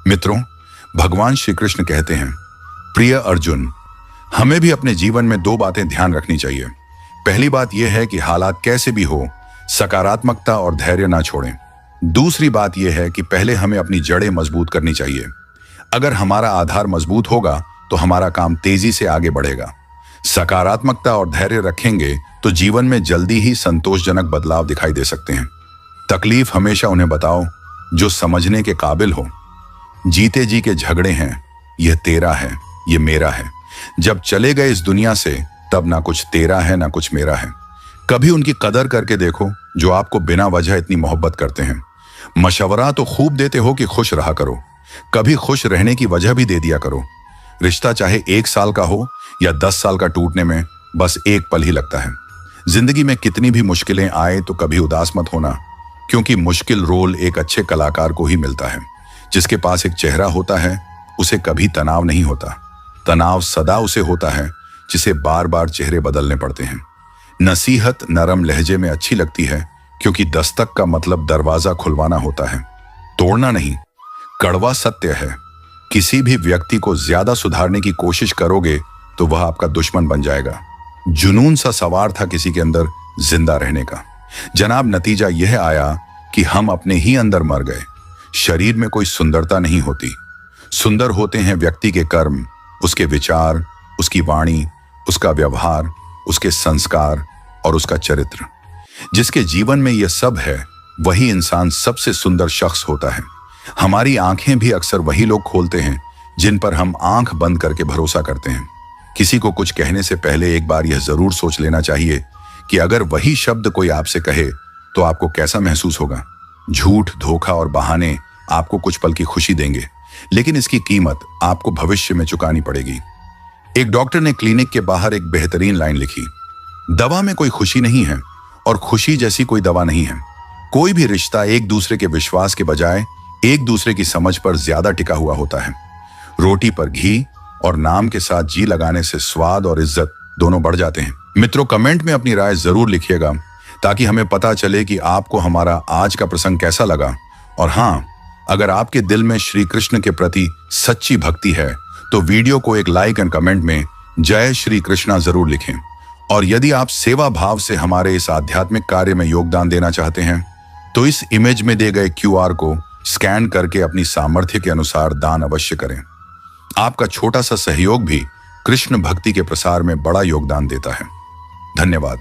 मित्रों, भगवान श्री कृष्ण कहते हैं, प्रिय अर्जुन, हमें भी अपने जीवन में दो बातें ध्यान रखनी चाहिए। पहली बात यह है कि हालात कैसे भी हो, सकारात्मकता और धैर्य ना छोड़ें। दूसरी बात यह है कि पहले हमें अपनी जड़ें मजबूत करनी चाहिए। अगर हमारा आधार मजबूत होगा तो हमारा काम तेजी से आगे बढ़ेगा। सकारात्मकता और धैर्य रखेंगे तो जीवन में जल्दी ही संतोषजनक बदलाव दिखाई दे सकते हैं। तकलीफ हमेशा उन्हें बताओ जो समझने के काबिल हो। जीते जी के झगड़े हैं, यह तेरा है, यह मेरा है। जब चले गए इस दुनिया से तब ना कुछ तेरा है ना कुछ मेरा है। कभी उनकी कदर करके देखो जो आपको बिना वजह इतनी मोहब्बत करते हैं। मशवरा तो खूब देते हो कि खुश रहा करो, कभी खुश रहने की वजह भी दे दिया करो। रिश्ता चाहे 1 साल का हो या 10 साल का टूटने में बस एक पल ही लगता है। जिंदगी में कितनी भी मुश्किलें आए तो कभी उदास मत होना, क्योंकि मुश्किल रोल एक अच्छे कलाकार को ही मिलता है। जिसके पास एक चेहरा होता है उसे कभी तनाव नहीं होता। तनाव सदा उसे होता है जिसे बार बार चेहरे बदलने पड़ते हैं। नसीहत नरम लहजे में अच्छी लगती है, क्योंकि दस्तक का मतलब दरवाजा खुलवाना होता है, तोड़ना नहीं। कड़वा सत्य है, किसी भी व्यक्ति को ज्यादा सुधारने की कोशिश करोगे तो वह आपका दुश्मन बन जाएगा। जुनून सा सवार था किसी के अंदर जिंदा रहने का। जनाब, नतीजा यह आया कि हम अपने ही अंदर मर गए। शरीर में कोई सुंदरता नहीं होती, सुंदर होते हैं व्यक्ति के कर्म, उसके विचार, उसकी वाणी, उसका व्यवहार, उसके संस्कार और उसका चरित्र। जिसके जीवन में यह सब है वही इंसान सबसे सुंदर शख्स होता है। हमारी आंखें भी अक्सर वही लोग खोलते हैं जिन पर हम आंख बंद करके भरोसा करते हैं। किसी को कुछ कहने से पहले एक बार यह जरूर सोच लेना चाहिए कि अगर वही शब्द कोई आपसे कहे तो आपको कैसा महसूस होगा। झूठ, धोखा और बहाने आपको कुछ पल की खुशी देंगे, लेकिन इसकी कीमत आपको भविष्य में चुकानी पड़ेगी। एक डॉक्टर ने क्लिनिक के बाहर एक बेहतरीन लाइन लिखी, दवा में कोई खुशी नहीं है और खुशी जैसी कोई दवा नहीं है। कोई भी रिश्ता एक दूसरे के विश्वास के बजाय एक दूसरे की समझ पर ज्यादा टिका हुआ होता है। रोटी पर घी और नाम के साथ जी लगाने से स्वाद और इज्जत दोनों बढ़ जाते हैं। मित्रों, कमेंट में अपनी राय जरूर लिखिएगा ताकि हमें पता चले कि आपको हमारा आज का प्रसंग कैसा लगा। और हाँ, अगर आपके दिल में श्री कृष्ण के प्रति सच्ची भक्ति है तो वीडियो को एक लाइक एंड कमेंट में जय श्री कृष्णा जरूर लिखें। और यदि आप सेवा भाव से हमारे इस आध्यात्मिक कार्य में योगदान देना चाहते हैं तो इस इमेज में दिए गए QR को स्कैन करके अपनी सामर्थ्य के अनुसार दान अवश्य करें। आपका छोटा सा सहयोग भी कृष्ण भक्ति के प्रसार में बड़ा योगदान देता है। धन्यवाद।